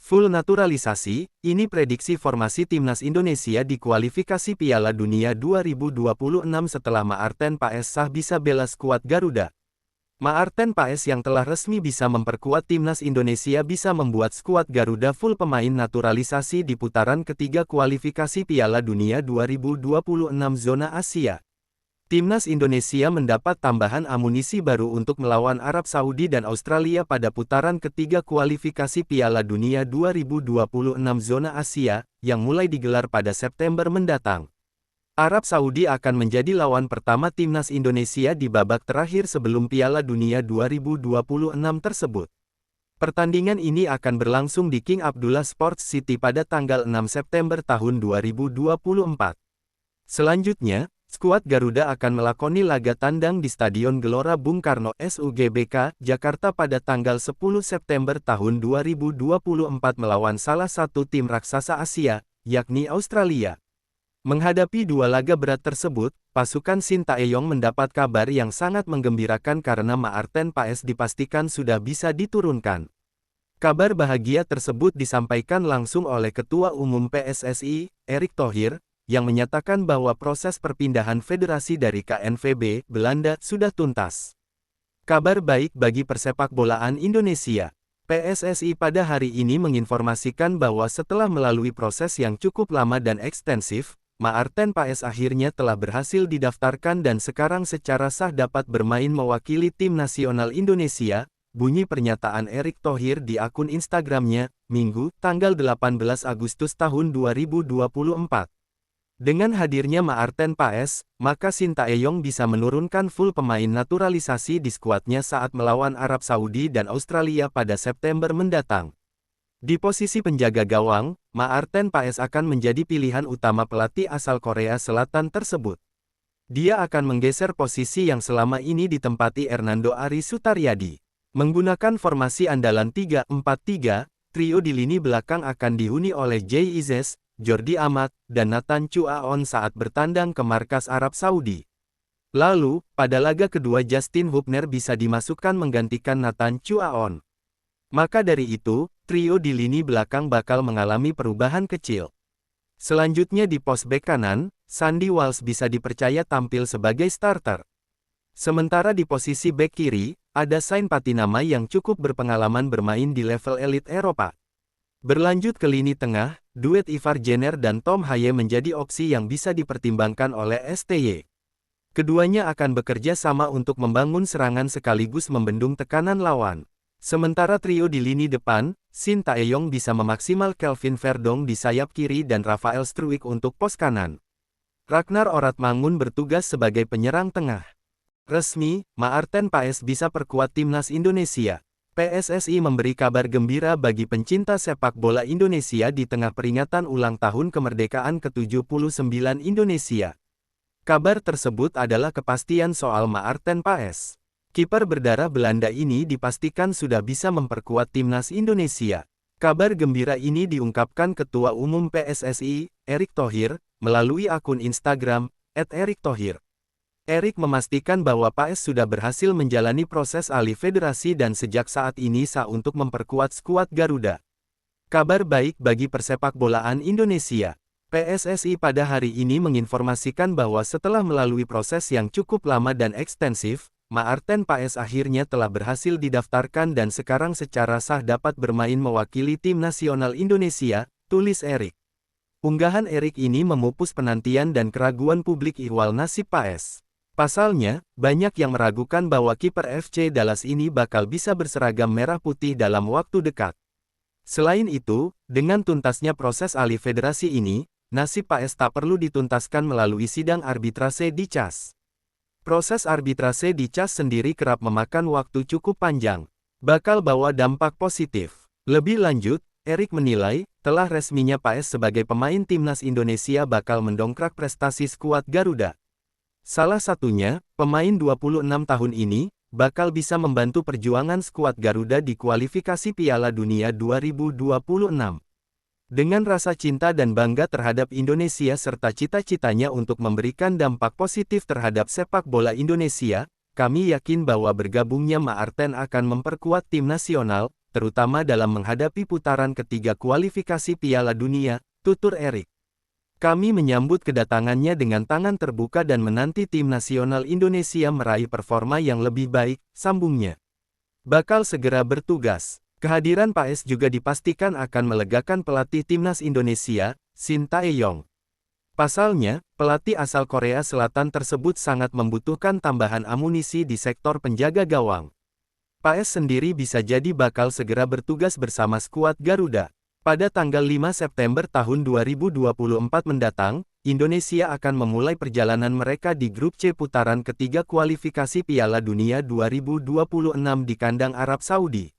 Full naturalisasi, ini prediksi formasi timnas Indonesia di kualifikasi Piala Dunia 2026 setelah Maarten Paes sah bisa bela skuad Garuda. Maarten Paes yang telah resmi bisa memperkuat timnas Indonesia bisa membuat skuad Garuda full pemain naturalisasi di putaran ketiga kualifikasi Piala Dunia 2026 zona Asia. Timnas Indonesia mendapat tambahan amunisi baru untuk melawan Arab Saudi dan Australia pada putaran ketiga kualifikasi Piala Dunia 2026 zona Asia, yang mulai digelar pada September mendatang. Arab Saudi akan menjadi lawan pertama timnas Indonesia di babak terakhir sebelum Piala Dunia 2026 tersebut. Pertandingan ini akan berlangsung di King Abdullah Sports City pada tanggal 6 September tahun 2024. Selanjutnya, skuad Garuda akan melakoni laga tandang di Stadion Gelora Bung Karno SUGBK, Jakarta pada tanggal 10 September tahun 2024 melawan salah satu tim raksasa Asia, yakni Australia. Menghadapi dua laga berat tersebut, pasukan Sintayong mendapat kabar yang sangat menggembirakan karena Maarten Paes dipastikan sudah bisa diturunkan. Kabar bahagia tersebut disampaikan langsung oleh Ketua Umum PSSI, Erick Thohir, yang menyatakan bahwa proses perpindahan federasi dari KNVB, Belanda, sudah tuntas. Kabar baik bagi persepakbolaan Indonesia. PSSI pada hari ini menginformasikan bahwa setelah melalui proses yang cukup lama dan ekstensif, Maarten Paes akhirnya telah berhasil didaftarkan dan sekarang secara sah dapat bermain mewakili tim nasional Indonesia, bunyi pernyataan Erick Thohir di akun Instagramnya, Minggu, tanggal 18 Agustus tahun 2024. Dengan hadirnya Maarten Paes, maka Sintayong bisa menurunkan full pemain naturalisasi di skuadnya saat melawan Arab Saudi dan Australia pada September mendatang. Di posisi penjaga gawang, Maarten Paes akan menjadi pilihan utama pelatih asal Korea Selatan tersebut. Dia akan menggeser posisi yang selama ini ditempati Hernando Ari Sutaryadi. Menggunakan formasi andalan 3-4-3, trio di lini belakang akan dihuni oleh Jay Izes, Jordi Amat, dan Nathan Chuaon saat bertandang ke markas Arab Saudi. Lalu, pada laga kedua Justin Hubner bisa dimasukkan menggantikan Nathan Chuaon. Maka dari itu, trio di lini belakang bakal mengalami perubahan kecil. Selanjutnya di pos bek kanan, Sandy Walsh bisa dipercaya tampil sebagai starter. Sementara di posisi bek kiri, ada Sain Patinama yang cukup berpengalaman bermain di level elit Eropa. Berlanjut ke lini tengah, duet Ivar Jenner dan Tom Haye menjadi opsi yang bisa dipertimbangkan oleh STY. Keduanya akan bekerja sama untuk membangun serangan sekaligus membendung tekanan lawan. Sementara trio di lini depan, Sintayong bisa memaksimal Kelvin Verdong di sayap kiri dan Rafael Struijk untuk pos kanan. Ragnar Oratmangun bertugas sebagai penyerang tengah. Resmi, Maarten Paes bisa perkuat timnas Indonesia. PSSI memberi kabar gembira bagi pencinta sepak bola Indonesia di tengah peringatan ulang tahun kemerdekaan ke-79 Indonesia. Kabar tersebut adalah kepastian soal Maarten Paes. Kiper berdarah Belanda ini dipastikan sudah bisa memperkuat timnas Indonesia. Kabar gembira ini diungkapkan Ketua Umum PSSI, Erick Thohir, melalui akun Instagram, @erikthohir. Erick memastikan bahwa Paes sudah berhasil menjalani proses alih federasi dan sejak saat ini sah untuk memperkuat skuad Garuda. Kabar baik bagi persepakbolaan Indonesia. PSSI pada hari ini menginformasikan bahwa setelah melalui proses yang cukup lama dan ekstensif, Maarten Paes akhirnya telah berhasil didaftarkan dan sekarang secara sah dapat bermain mewakili tim nasional Indonesia, tulis Erick. Unggahan Erick ini memupus penantian dan keraguan publik ihwal nasib Paes. Pasalnya, banyak yang meragukan bahwa kiper FC Dallas ini bakal bisa berseragam merah putih dalam waktu dekat. Selain itu, dengan tuntasnya proses alih federasi ini, nasib Paes tak perlu dituntaskan melalui sidang arbitrase di CAS. Proses arbitrase di CAS sendiri kerap memakan waktu cukup panjang, bakal bawa dampak positif. Lebih lanjut, Erick menilai, telah resminya Paes sebagai pemain timnas Indonesia bakal mendongkrak prestasi skuad Garuda. Salah satunya, pemain 26 tahun ini, bakal bisa membantu perjuangan skuad Garuda di kualifikasi Piala Dunia 2026. Dengan rasa cinta dan bangga terhadap Indonesia serta cita-citanya untuk memberikan dampak positif terhadap sepak bola Indonesia, kami yakin bahwa bergabungnya Maarten akan memperkuat tim nasional, terutama dalam menghadapi putaran ketiga kualifikasi Piala Dunia, tutur Erik. Kami menyambut kedatangannya dengan tangan terbuka dan menanti tim nasional Indonesia meraih performa yang lebih baik, sambungnya. Bakal segera bertugas. Kehadiran Pak S juga dipastikan akan melegakan pelatih timnas Indonesia, Shin Tae-yong. Pasalnya, pelatih asal Korea Selatan tersebut sangat membutuhkan tambahan amunisi di sektor penjaga gawang. Pak S sendiri bisa jadi bakal segera bertugas bersama skuad Garuda. Pada tanggal 5 September tahun 2024 mendatang, Indonesia akan memulai perjalanan mereka di grup C putaran ketiga kualifikasi Piala Dunia 2026 di kandang Arab Saudi.